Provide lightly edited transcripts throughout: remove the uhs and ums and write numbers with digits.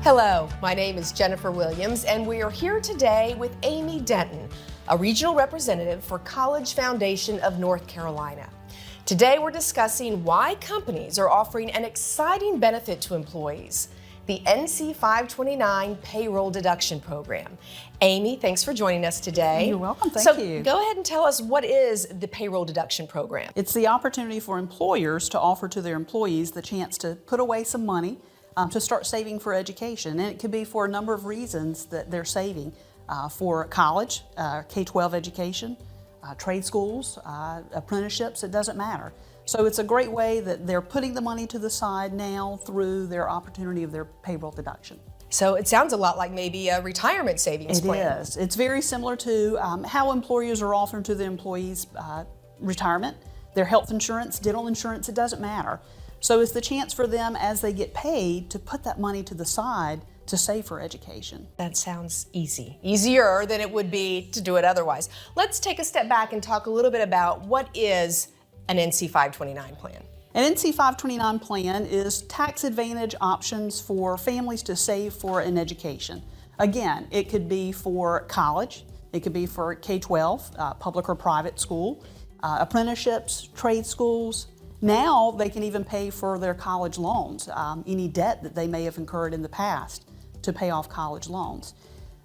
Hello, my name is Jennifer Williams, and we are here today with Amy Denton, a regional representative for College Foundation of North Carolina. Today we're discussing why companies are offering an exciting benefit to employees, the NC 529 Payroll Deduction Program. Amy, thanks for joining us today. You're welcome, thank you. So go ahead and tell us, what is the Payroll Deduction Program? It's the opportunity for employers to offer to their employees the chance to put away some money to start saving for education. And it could be for a number of reasons that they're saving. For college, K-12 education, trade schools, apprenticeships, it doesn't matter. So it's a great way that they're putting the money to the side now through their opportunity of their payroll deduction. So it sounds a lot like maybe a retirement savings plan. It is. It's very similar to how employers are offering to their employees retirement, their health insurance, dental insurance, it doesn't matter. So it's the chance for them as they get paid to put that money to the side to save for education. That sounds easy. Easier than it would be to do it otherwise. Let's take a step back and talk a little bit about what is an NC 529 plan. An NC 529 plan is tax advantage options for families to save for an education. Again, it could be for college, it could be for K-12, public or private school, apprenticeships, trade schools. Now they can even pay for their college loans, any debt that they may have incurred in the past to pay off college loans.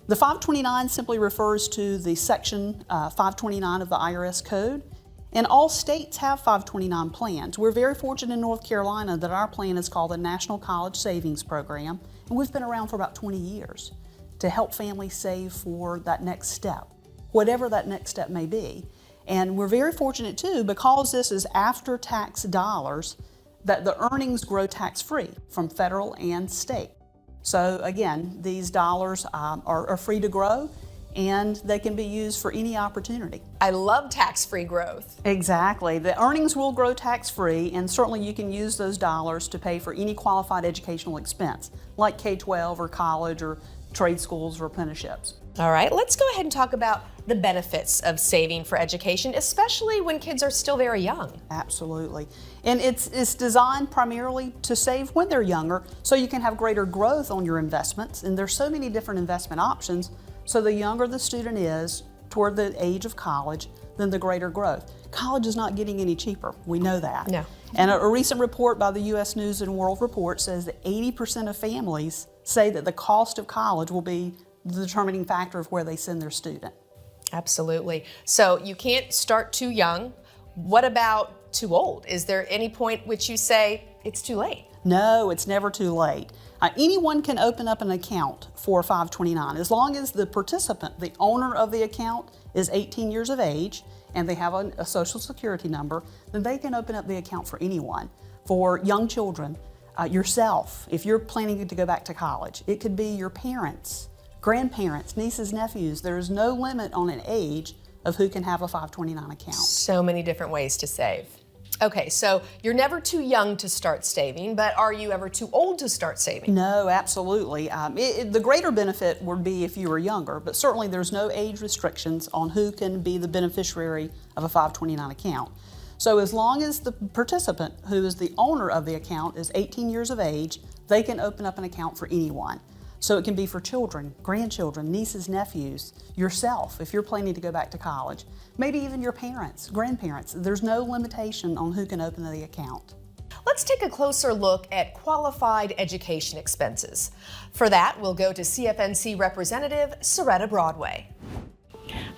The 529 simply refers to the section 529 of the IRS code, and all states have 529 plans. We're very fortunate in North Carolina that our plan is called the National College Savings Program, and we've been around for about 20 years to help families save for that next step, whatever that next step may be. And we're very fortunate too, because this is after-tax dollars, that the earnings grow tax-free from federal and state. So again, these dollars are free to grow, and they can be used for any opportunity. I love tax-free growth. Exactly. The earnings will grow tax-free, and certainly you can use those dollars to pay for any qualified educational expense, like K-12 or college or trade schools or apprenticeships. All right, let's go ahead and talk about the benefits of saving for education, especially when kids are still very young. Absolutely. And it's designed primarily to save when they're younger, so you can have greater growth on your investments. And there's so many different investment options, so the younger the student is toward the age of college, then the greater growth. College is not getting any cheaper, we know that. No. And a recent report by the U.S. News and World Report says that 80% of families say that the cost of college will be the determining factor of where they send their student. Absolutely. So you can't start too young. What about too old? Is there any point which you say it's too late? No, it's never too late. Anyone can open up an account for 529 as long as the participant, the owner of the account, is 18 years of age and they have a social security number. Then they can open up the account for anyone. For young children, yourself, if you're planning to go back to college, it could be your parents, grandparents, nieces, nephews. There is no limit on an age of who can have a 529 account. So many different ways to save. Okay, so you're never too young to start saving, but are you ever too old to start saving? No, absolutely. The greater benefit would be if you were younger, but certainly there's no age restrictions on who can be the beneficiary of a 529 account. So as long as the participant, who is the owner of the account, is 18 years of age, they can open up an account for anyone. So it can be for children, grandchildren, nieces, nephews, yourself, if you're planning to go back to college, maybe even your parents, grandparents. There's no limitation on who can open the account. Let's take a closer look at qualified education expenses. For that, we'll go to CFNC Representative Soretta Broadway.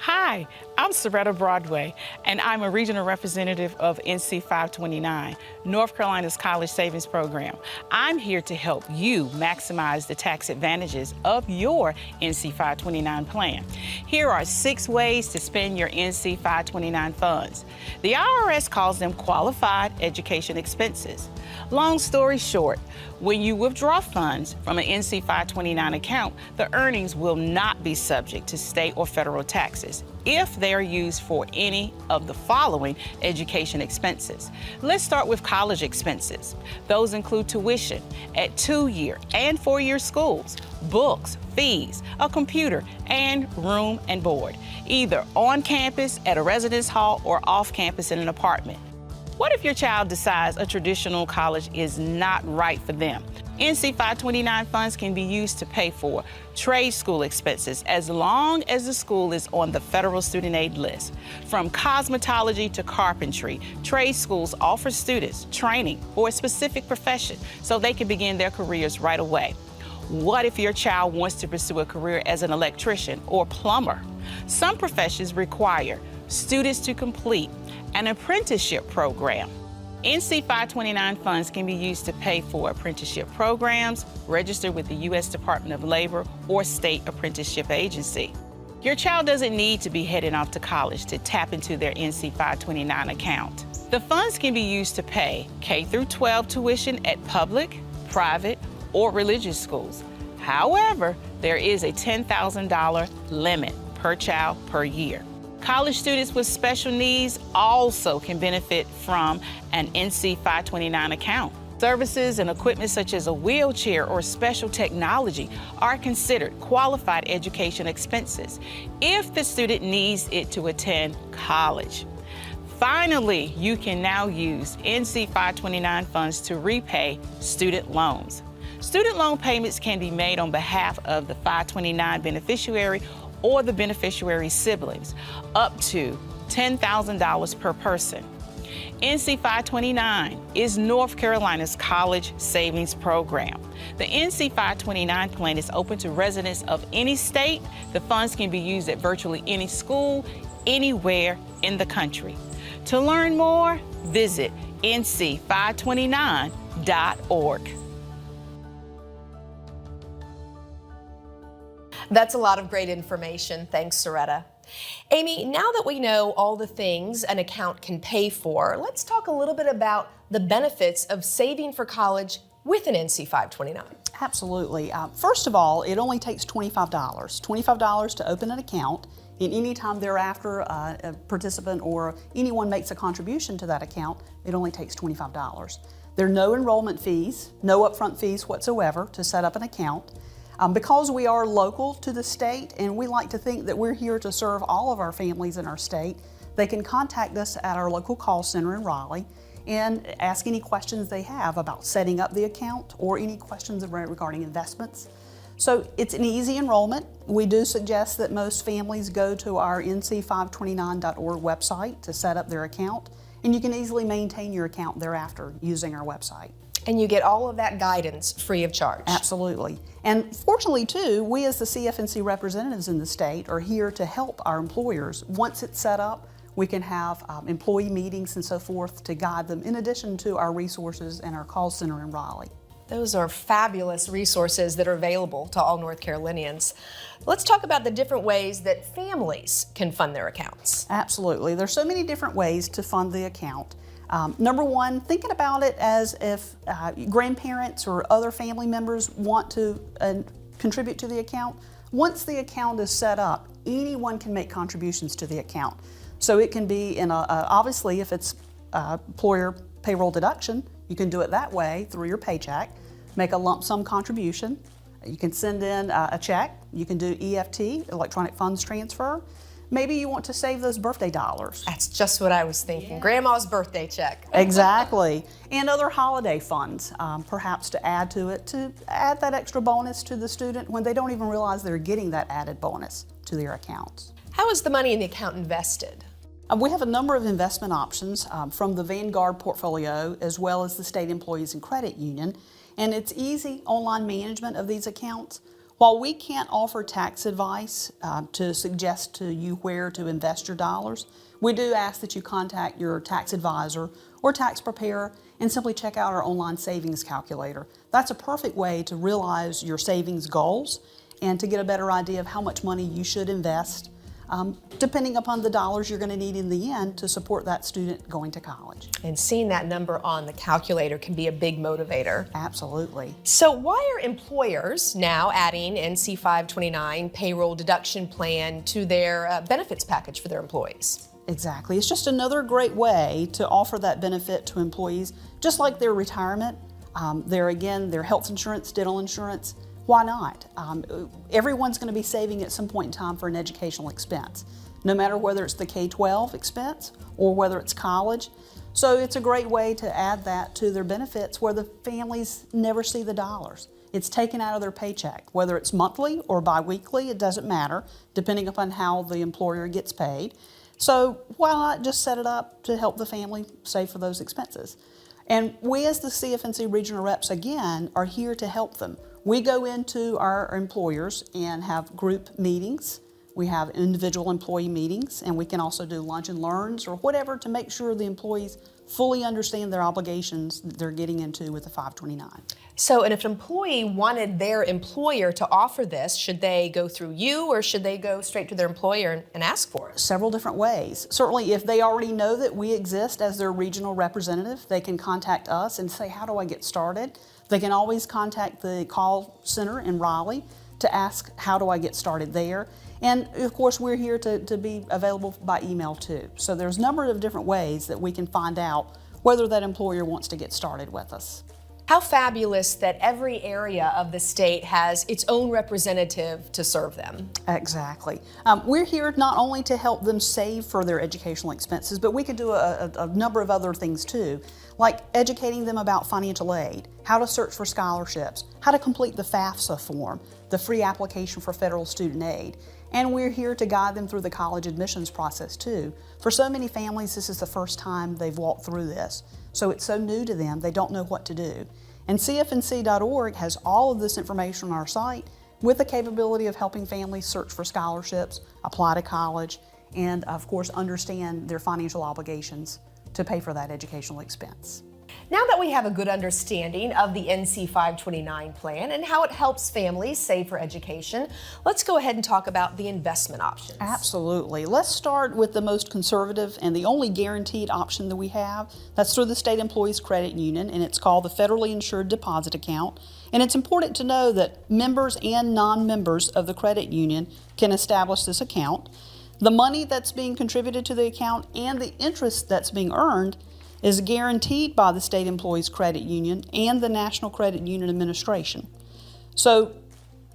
Hi, I'm Soretta Broadway, and I'm a regional representative of NC 529, North Carolina's College Savings Program. I'm here to help you maximize the tax advantages of your NC 529 plan. Here are 6 ways to spend your NC 529 funds. The IRS calls them qualified education expenses. Long story short, when you withdraw funds from an NC 529 account, the earnings will not be subject to state or federal taxes if they are used for any of the following education expenses. Let's start with college expenses. Those include tuition at 2-year and 4-year schools, books, fees, a computer, and room and board, either on campus at a residence hall or off campus in an apartment. What if your child decides a traditional college is not right for them? NC 529 funds can be used to pay for trade school expenses as long as the school is on the federal student aid list. From cosmetology to carpentry, trade schools offer students training for a specific profession so they can begin their careers right away. What if your child wants to pursue a career as an electrician or plumber? Some professions require students to complete an apprenticeship program. NC 529 funds can be used to pay for apprenticeship programs registered with the U.S. Department of Labor or state apprenticeship agency. Your child doesn't need to be heading off to college to tap into their NC 529 account. The funds can be used to pay K-12 tuition at public, private, or religious schools. However, there is a $10,000 limit per child per year. College students with special needs also can benefit from an NC 529 account. Services and equipment such as a wheelchair or special technology are considered qualified education expenses if the student needs it to attend college. Finally, you can now use NC 529 funds to repay student loans. Student loan payments can be made on behalf of the 529 beneficiary or the beneficiary's siblings, up to $10,000 per person. NC 529 is North Carolina's college savings program. The NC 529 plan is open to residents of any state. The funds can be used at virtually any school, anywhere in the country. To learn more, visit nc529.org. That's a lot of great information. Thanks, Soretta. Amy, now that we know all the things an account can pay for, let's talk a little bit about the benefits of saving for college with an NC 529. Absolutely. First of all, it only takes $25 to open an account, and any time thereafter a participant or anyone makes a contribution to that account, it only takes $25. There are no enrollment fees, no upfront fees whatsoever to set up an account. Because we are local to the state and we like to think that we're here to serve all of our families in our state, they can contact us at our local call center in Raleigh and ask any questions they have about setting up the account or any questions regarding investments. So it's an easy enrollment. We do suggest that most families go to our nc529.org website to set up their account, and you can easily maintain your account thereafter using our website. And you get all of that guidance free of charge. Absolutely. And fortunately too, we as the CFNC representatives in the state are here to help our employers. Once it's set up, we can have employee meetings and so forth to guide them, in addition to our resources and our call center in Raleigh. Those are fabulous resources that are available to all North Carolinians. Let's talk about the different ways that families can fund their accounts. Absolutely. There's so many different ways to fund the account. Number one, thinking about it as if grandparents or other family members want to contribute to the account. Once the account is set up, anyone can make contributions to the account. So it can be in obviously if it's employer payroll deduction, you can do it that way through your paycheck, make a lump sum contribution. You can send in a check, you can do EFT, electronic funds transfer. Maybe you want to save those birthday dollars. That's just what I was thinking. Yeah. Grandma's birthday check. Exactly. And other holiday funds, perhaps to add to it, to add that extra bonus to the student when they don't even realize they're getting that added bonus to their accounts. How is the money in the account invested? We have a number of investment options from the Vanguard portfolio as well as the State Employees and Credit Union. And it's easy online management of these accounts. While we can't offer tax advice to suggest to you where to invest your dollars, we do ask that you contact your tax advisor or tax preparer and simply check out our online savings calculator. That's a perfect way to realize your savings goals and to get a better idea of how much money you should invest, depending upon the dollars you're going to need in the end to support that student going to college. And seeing that number on the calculator can be a big motivator. Absolutely. So why are employers now adding NC 529 payroll deduction plan to their benefits package for their employees? Exactly. It's just another great way to offer that benefit to employees, just like their retirement, their health insurance, dental insurance. Why not? Everyone's going to be saving at some point in time for an educational expense, no matter whether it's the K-12 expense or whether it's college. So it's a great way to add that to their benefits where the families never see the dollars. It's taken out of their paycheck, whether it's monthly or biweekly, it doesn't matter, depending upon how the employer gets paid. So why not just set it up to help the family save for those expenses? And we as the CFNC regional reps, again, are here to help them. We go into our employers and have group meetings. We have individual employee meetings, and we can also do lunch and learns or whatever to make sure the employees fully understand their obligations that they're getting into with the 529. So, and if an employee wanted their employer to offer this, should they go through you or should they go straight to their employer and ask for it? Several different ways. Certainly, if they already know that we exist as their regional representative, they can contact us and say, how do I get started? They can always contact the call center in Raleigh to ask, how do I get started there? And of course, we're here to be available by email too. So there's a number of different ways that we can find out whether that employer wants to get started with us. How fabulous that every area of the state has its own representative to serve them. Exactly. We're here not only to help them save for their educational expenses, but we can do a number of other things too, like educating them about financial aid, how to search for scholarships, how to complete the FAFSA form, the free application for federal student aid. And we're here to guide them through the college admissions process too. For so many families, this is the first time they've walked through this. So it's so new to them, they don't know what to do. And CFNC.org has all of this information on our site with the capability of helping families search for scholarships, apply to college, and of course understand their financial obligations to pay for that educational expense. Now that we have a good understanding of the NC 529 plan and how it helps families save for education, let's go ahead and talk about the investment options. Absolutely. Let's start with the most conservative and the only guaranteed option that we have. That's through the State Employees Credit Union, and it's called the Federally Insured Deposit Account. And it's important to know that members and non-members of the credit union can establish this account. The money that's being contributed to the account and the interest that's being earned is guaranteed by the State Employees Credit Union and the National Credit Union Administration. So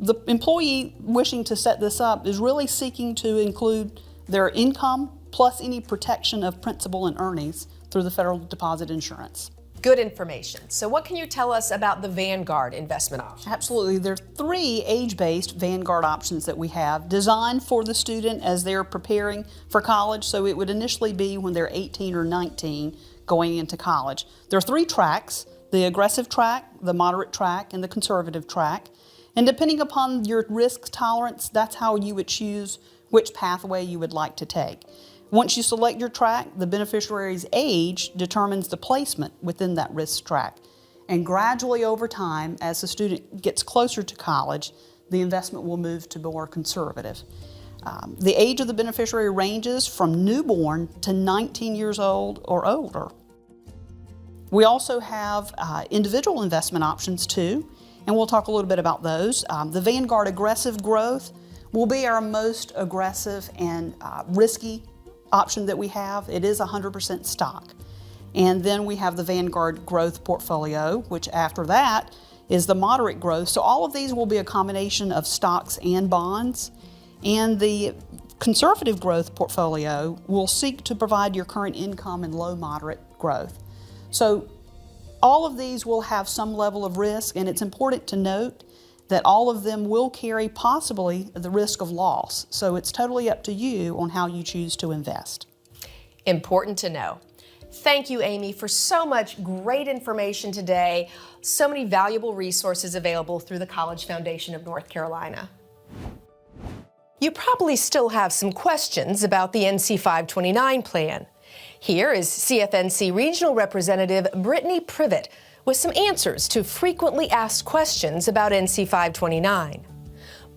the employee wishing to set this up is really seeking to include their income plus any protection of principal and earnings through the federal deposit insurance. Good information. So what can you tell us about the Vanguard investment option? Absolutely. There are 3 age-based Vanguard options that we have designed for the student as they're preparing for college. So it would initially be when they're 18 or 19 going into college. There are 3 tracks: the aggressive track, the moderate track, and the conservative track. And depending upon your risk tolerance, that's how you would choose which pathway you would like to take. Once you select your track, the beneficiary's age determines the placement within that risk track. And gradually over time, as the student gets closer to college, the investment will move to more conservative. The age of the beneficiary ranges from newborn to 19 years old or older. We also have individual investment options too, and we'll talk a little bit about those. The Vanguard Aggressive Growth will be our most aggressive and risky option that we have. It is 100% stock. And then we have the Vanguard Growth Portfolio, which after that is the moderate growth. So all of these will be a combination of stocks and bonds. And the conservative growth portfolio will seek to provide your current income and low moderate growth. So all of these will have some level of risk, and it's important to note that all of them will carry possibly the risk of loss. So it's totally up to you on how you choose to invest. Important to know. Thank you, Amy, for so much great information today. So many valuable resources available through the College Foundation of North Carolina. You probably still have some questions about the NC 529 plan. Here is CFNC Regional Representative Brittany Privet with some answers to frequently asked questions about NC 529.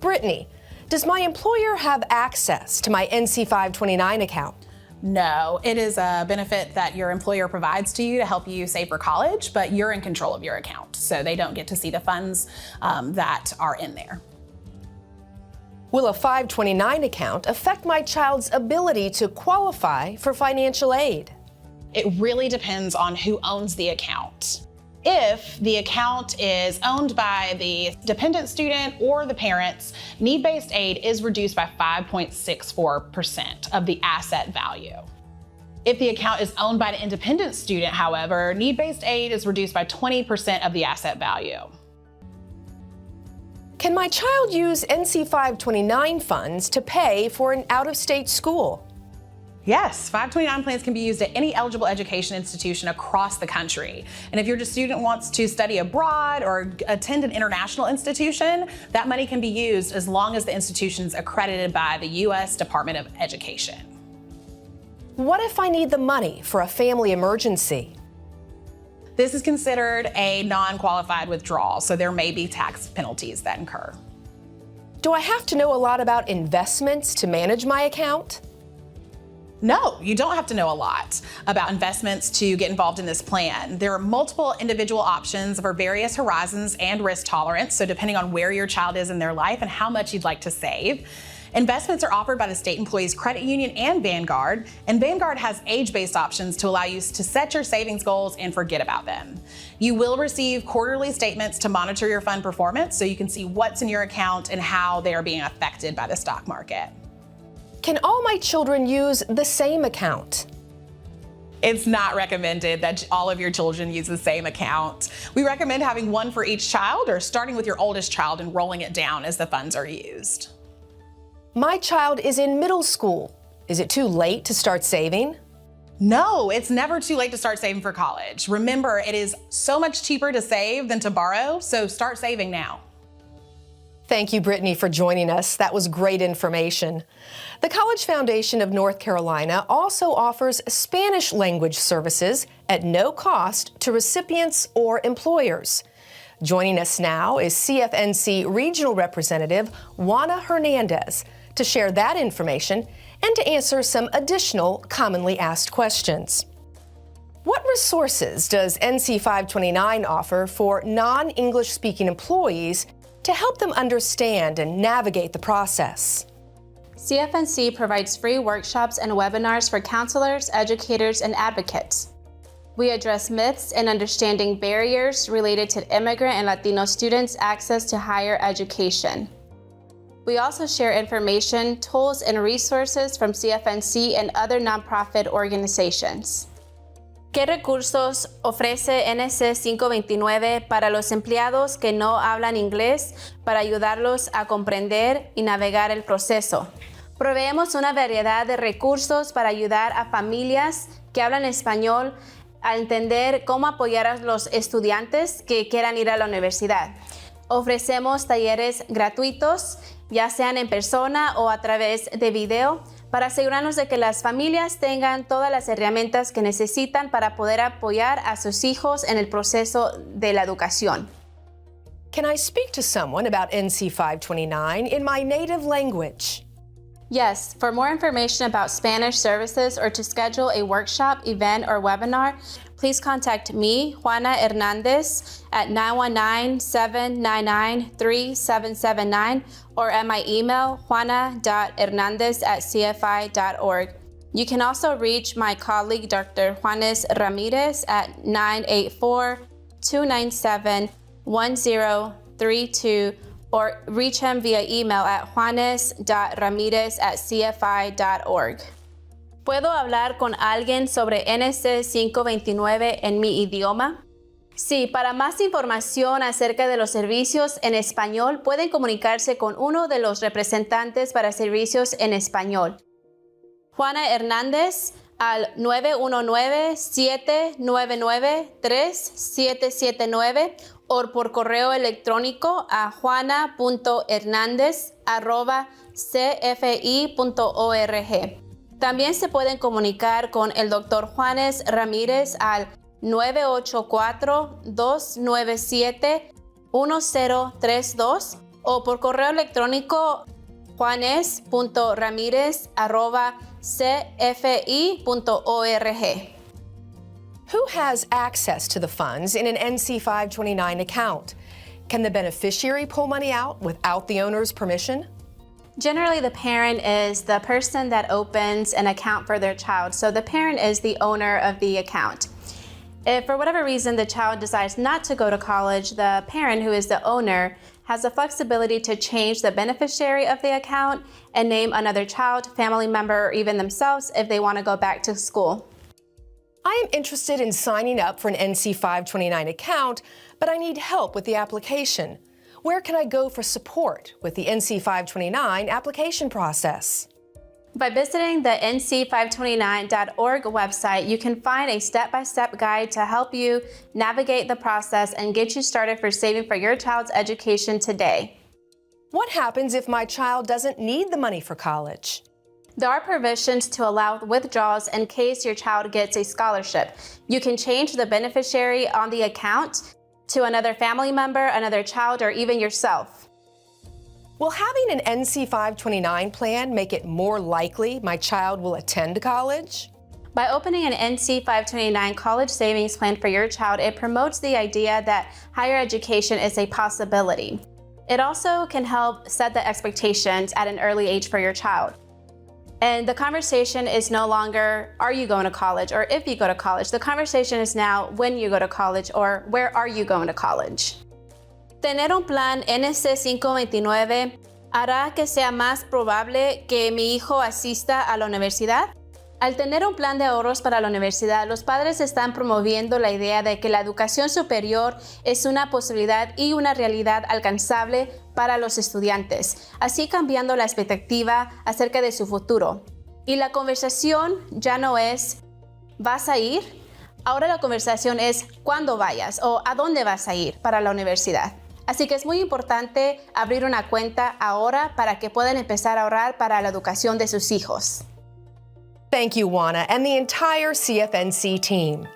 Brittany, does my employer have access to my NC 529 account? No, it is a benefit that your employer provides to you to help you save for college, but you're in control of your account, so they don't get to see the funds that are in there. Will a 529 account affect my child's ability to qualify for financial aid? It really depends on who owns the account. If the account is owned by the dependent student or the parents, need-based aid is reduced by 5.64% of the asset value. If the account is owned by an independent student, however, need-based aid is reduced by 20% of the asset value. Can my child use NC 529 funds to pay for an out-of-state school? Yes, 529 plans can be used at any eligible education institution across the country. And if your student wants to study abroad or attend an international institution, that money can be used as long as the institution is accredited by the U.S. Department of Education. What if I need the money for a family emergency? This is considered a non-qualified withdrawal, so there may be tax penalties that incur. Do I have to know a lot about investments to manage my account? No, you don't have to know a lot about investments to get involved in this plan. There are multiple individual options for various horizons and risk tolerance, so depending on where your child is in their life and how much you'd like to save. Investments are offered by the State Employees Credit Union and Vanguard has age-based options to allow you to set your savings goals and forget about them. You will receive quarterly statements to monitor your fund performance so you can see what's in your account and how they are being affected by the stock market. Can all my children use the same account? It's not recommended that all of your children use the same account. We recommend having one for each child or starting with your oldest child and rolling it down as the funds are used. My child is in middle school. Is it too late to start saving? No, it's never too late to start saving for college. Remember, it is so much cheaper to save than to borrow, so start saving now. Thank you, Brittany, for joining us. That was great information. The College Foundation of North Carolina also offers Spanish language services at no cost to recipients or employers. Joining us now is CFNC Regional Representative Juana Hernandez to share that information and to answer some additional commonly asked questions. What resources does NC 529 offer for non-English speaking employees to help them understand and navigate the process? CFNC provides free workshops and webinars for counselors, educators, and advocates. We address myths and understanding barriers related to immigrant and Latino students' access to higher education. We also share information, tools, and resources from CFNC and other nonprofit organizations. ¿Qué recursos ofrece NC 529 para los empleados que no hablan inglés para ayudarlos a comprender y navegar el proceso? Proveemos una variedad de recursos para ayudar a familias que hablan español a entender cómo apoyar a los estudiantes que quieran ir a la universidad. Ofrecemos talleres gratuitos, ya sean en persona o a través de video, para asegurarnos de que las familias tengan todas las herramientas que necesitan para poder apoyar a sus hijos en el proceso de la educación. Can I speak to someone about NC 529 in my native language? Yes, for more information about Spanish services or to schedule a workshop, event, or webinar, please contact me, Juana Hernandez, at 919-799-3779 or at my email, juana.hernandez@cfi.org. You can also reach my colleague, Dr. Juanes Ramirez, at 984-297-1032 or reach him via email at juanes.ramirez@cfi.org. ¿Puedo hablar con alguien sobre NC 529 en mi idioma? Sí, para más información acerca de los servicios en español, pueden comunicarse con uno de los representantes para servicios en español. Juana Hernández al 919-799-3779 o por correo electrónico a juana.hernandez@cfi.org. También se pueden comunicar con el Dr. Juanes Ramírez al 984-297-1032 o por correo electrónico juanes.ramirez@cfi.org. Who has access to the funds in an NC 529 account? Can the beneficiary pull money out without the owner's permission? Generally, the parent is the person that opens an account for their child, so the parent is the owner of the account. If for whatever reason the child decides not to go to college, the parent, who is the owner, has the flexibility to change the beneficiary of the account and name another child, family member, or even themselves if they want to go back to school. I am interested in signing up for an NC 529 account, but I need help with the application. Where can I go for support with the NC 529 application process? By visiting the nc529.org website, you can find a step-by-step guide to help you navigate the process and get you started for saving for your child's education today. What happens if my child doesn't need the money for college? There are provisions to allow withdrawals in case your child gets a scholarship. You can change the beneficiary on the account to another family member, another child, or even yourself. Will having an NC 529 plan make it more likely my child will attend college? By opening an NC 529 college savings plan for your child, it promotes the idea that higher education is a possibility. It also can help set the expectations at an early age for your child. And the conversation is no longer, are you going to college, or if you go to college. The conversation is now, when you go to college, or where are you going to college? Tener un plan NC 529 hará que sea más probable que mi hijo asista a la universidad. Al tener un plan de ahorros para la universidad, los padres están promoviendo la idea de que la educación superior es una posibilidad y una realidad alcanzable para los estudiantes, así cambiando la expectativa acerca de su futuro. Y la conversación ya no es ¿vas a ir? Ahora la conversación es ¿cuándo vayas? O ¿a dónde vas a ir para la universidad? Así que es muy importante abrir una cuenta ahora para que puedan empezar a ahorrar para la educación de sus hijos. Thank you, Juana, and the entire CFNC team.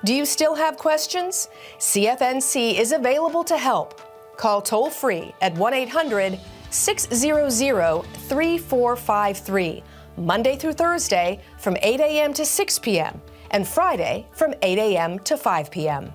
Do you still have questions? CFNC is available to help. Call toll-free at 1-800-600-3453, Monday through Thursday from 8 a.m. to 6 p.m. and Friday from 8 a.m. to 5 p.m.